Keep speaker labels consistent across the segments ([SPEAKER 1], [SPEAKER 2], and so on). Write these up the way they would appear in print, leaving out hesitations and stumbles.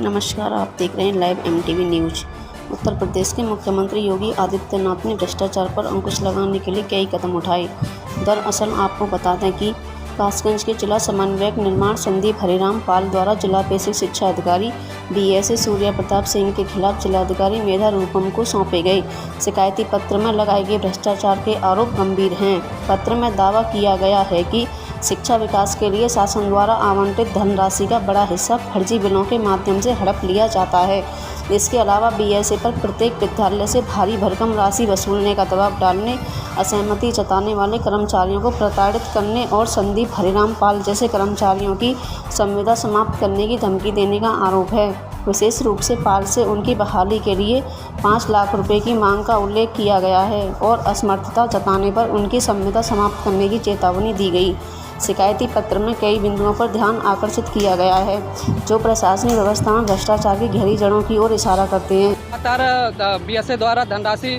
[SPEAKER 1] नमस्कार, आप देख रहे हैं live MTV news. Uttar Pradesh के मुख्यमंत्री योगी आदित्यनाथ ने भ्रष्टाचार पर अंकुश लगाने के लिए कई कदम उठाए। दरअसल आपको बता दें कि कासगंज के जिला समन्वयक निर्माण संदीप हरिराम पाल द्वारा जिला बेसिक शिक्षा अधिकारी बीएसए सूर्या प्रताप सिंह के खिलाफ जिलाधिकारी मेधा रूपम को सौंपे गए शिकायती पत्र में लगाए गए भ्रष्टाचार के आरोप गंभीर हैं। पत्र में दावा किया गया है कि शिक्षा विकास के लिए शासन द्वारा आवंटित धनराशि का बड़ा हिस्सा फर्जी बिलों के माध्यम से हड़प लिया जाता है। इसके अलावा बीएसए पर प्रत्येक विद्यालय से भारी भरकम राशि वसूलने का दबाव डालने, असहमति जताने वाले कर्मचारियों को प्रताड़ित करने और संदीप हरिराम पाल जैसे कर्मचारियों की संविदा समाप्त करने की धमकी देने का आरोप है। विशेष रूप से पाल से उनकी बहाली के लिए 5 लाख रुपए की मांग का उल्लेख किया गया है और असमर्थता जताने पर उनकी संविदा समाप्त करने की चेतावनी दी गई। शिकायती पत्र में कई बिंदुओं पर ध्यान आकर्षित किया गया है जो प्रशासनिक व्यवस्था में भ्रष्टाचार की गहरी जड़ों की ओर इशारा करते हैं।
[SPEAKER 2] लगातार बीएसए द्वारा धनराशि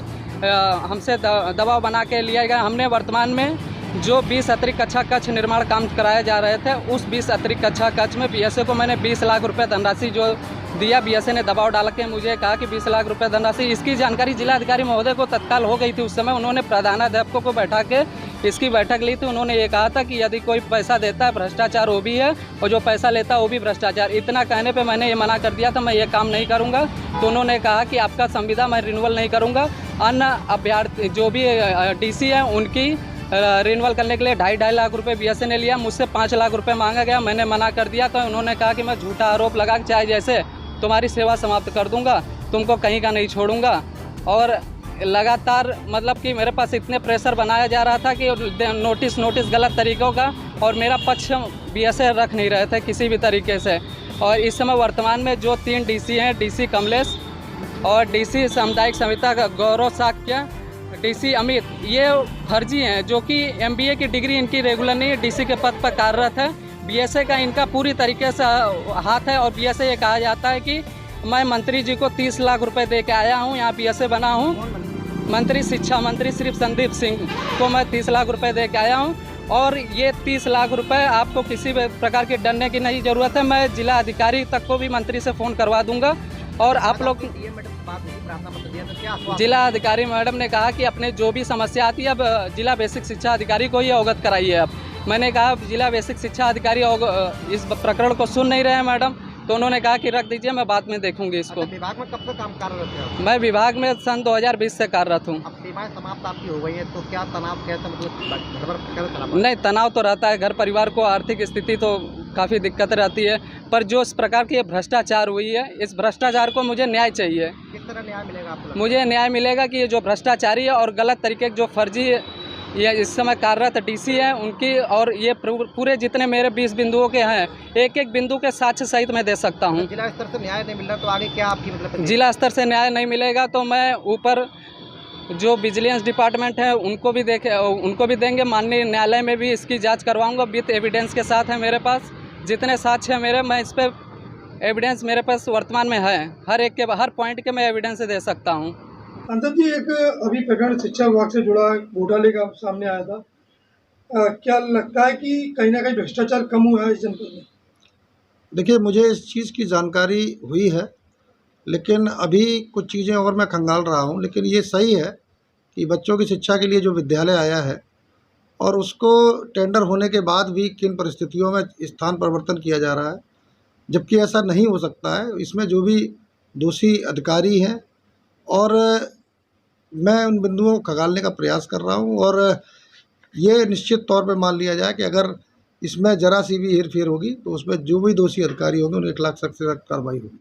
[SPEAKER 2] हमसे दबाव बना के लिया गया। हमने वर्तमान में जो 20 अतिरिक्त कक्षा कक्ष निर्माण काम कराए जा रहे थे, उस 20 अतिरिक्त कक्षा कक्ष में बीएसए को मैंने 20 लाख रुपए धनराशि जो दिया, बीएसए ने दबाव डाल के मुझे कहा कि 20 लाख रुपए धनराशि। इसकी जानकारी जिलाधिकारी महोदय को तत्काल हो गई थी। उस समय उन्होंने प्रधानाध्यापकों को बैठा के इसकी बैठक ली थी। उन्होंने ये कहा था कि यदि कोई पैसा देता है भ्रष्टाचार वो भी है और जो पैसा लेता है वो भी भ्रष्टाचार। इतना कहने पे मैंने ये मना कर दिया था, मैं ये काम नहीं करूँगा। तो उन्होंने कहा कि आपका संविदा मैं रिन्यूअल नहीं करूँगा। अन्य अभ्यर्थी जो भी डीसी है उनकी रिन्यूअल करने के लिए 2.5 लाख रुपए बीएसए ने लिया। मुझसे 5 लाख रुपए मांगा गया, मैंने मना कर दिया। तो उन्होंने कहा कि मैं झूठा आरोप लगा के चाहे जैसे तुम्हारी सेवा समाप्त कर दूंगा, तुमको कहीं का नहीं छोड़ूंगा। और लगातार मतलब कि मेरे पास इतने प्रेशर बनाया जा रहा था कि नोटिस गलत तरीक़ों का, और मेरा पक्ष बीएसए रख नहीं रहे थे किसी भी तरीके से। और इस समय वर्तमान में जो 3 डीसी हैं, डीसी कमलेश और डीसी सामुदायिक समिति का गौरव साक्य, डीसी अमित, ये फर्जी हैं जो कि एमबीए की डिग्री इनकी रेगुलर नहीं है, डीसी के पद पर कार्यरत है। बीएसए का इनका पूरी तरीके से हाथ है। और बीएसए ये कहा जाता है कि मैं मंत्री जी को 30 लाख रुपए दे के आया हूँ, यहाँ बीएसए बना हूँ। मंत्री शिक्षा मंत्री श्री संदीप सिंह को मैं 30 लाख रुपए दे के आया हूँ। और ये 30 लाख रुपए आपको किसी भी प्रकार के डरने की नहीं ज़रूरत है। मैं जिला अधिकारी तक को भी मंत्री से फ़ोन करवा दूंगा। और आप लोग जिला अधिकारी मैडम ने कहा कि अपने जो भी समस्या आती है अब जिला बेसिक शिक्षा अधिकारी को ही अवगत कराइए। अब मैंने कहा जिला बेसिक शिक्षा अधिकारी इस प्रकरण को सुन नहीं रहे हैं मैडम, तो उन्होंने कहा कि रख दीजिए, मैं बाद में देखूंगी इसको।
[SPEAKER 3] अच्छा, विभाग में कब से काम कार्यरत है?
[SPEAKER 2] मैं विभाग में सन 2020 से कार्यरत हूँ।
[SPEAKER 3] अब सेवाएं समाप्त आपकी हो गई है तो क्या तनाव, कैसा मतलब
[SPEAKER 2] नहीं, तनाव तो रहता है। घर परिवार को आर्थिक स्थिति तो काफ़ी दिक्कत रहती है, पर जो इस प्रकार की भ्रष्टाचार हुई है, इस भ्रष्टाचार को मुझे न्याय चाहिए।
[SPEAKER 3] किस तरह न्याय मिलेगा आपको?
[SPEAKER 2] मुझे न्याय मिलेगा कि ये जो भ्रष्टाचारी है और गलत तरीके जो फर्जी ये इस समय कार्यरत डीसी हैं उनकी, और ये पूरे जितने मेरे 20 बिंदुओं के हैं, एक एक बिंदु के साक्ष्य सहित मैं दे सकता हूँ।
[SPEAKER 3] जिला स्तर से न्याय नहीं मिल रहा तो आगे क्या आपकी मतलब?
[SPEAKER 2] जिला स्तर से न्याय नहीं मिलेगा तो मैं ऊपर जो विजिलेंस डिपार्टमेंट है उनको भी देंगे। माननीय न्यायालय में भी इसकी जांच करवाऊंगा विद एविडेंस के साथ है। मेरे पास जितने साक्ष्य हैं मेरे, मैं इस पर एविडेंस मेरे पास वर्तमान में है। हर पॉइंट के मैं एविडेंस दे सकता हूँ।
[SPEAKER 4] अंदर जी, एक अभी प्रकरण शिक्षा विभाग से जुड़ा घोटाले का सामने आया था। क्या लगता है कि कहीं ना कहीं भ्रष्टाचार कम हुआ है इस जनपद में?
[SPEAKER 5] देखिए, मुझे इस चीज़ की जानकारी हुई है, लेकिन अभी कुछ चीज़ें और मैं खंगाल रहा हूँ। लेकिन ये सही है कि बच्चों की शिक्षा के लिए जो विद्यालय आया है और उसको टेंडर होने के बाद भी किन परिस्थितियों में स्थान परिवर्तन किया जा रहा है, जबकि ऐसा नहीं हो सकता है। इसमें जो भी दोषी अधिकारी हैं, और मैं उन बिंदुओं को खंगालने का प्रयास कर रहा हूँ। और ये निश्चित तौर पे मान लिया जाए कि अगर इसमें जरा सी भी हेरफेर होगी तो उसमें जो भी दोषी अधिकारी होंगे उन्हें 1 लाख सख्त से सख्त कार्रवाई होगी।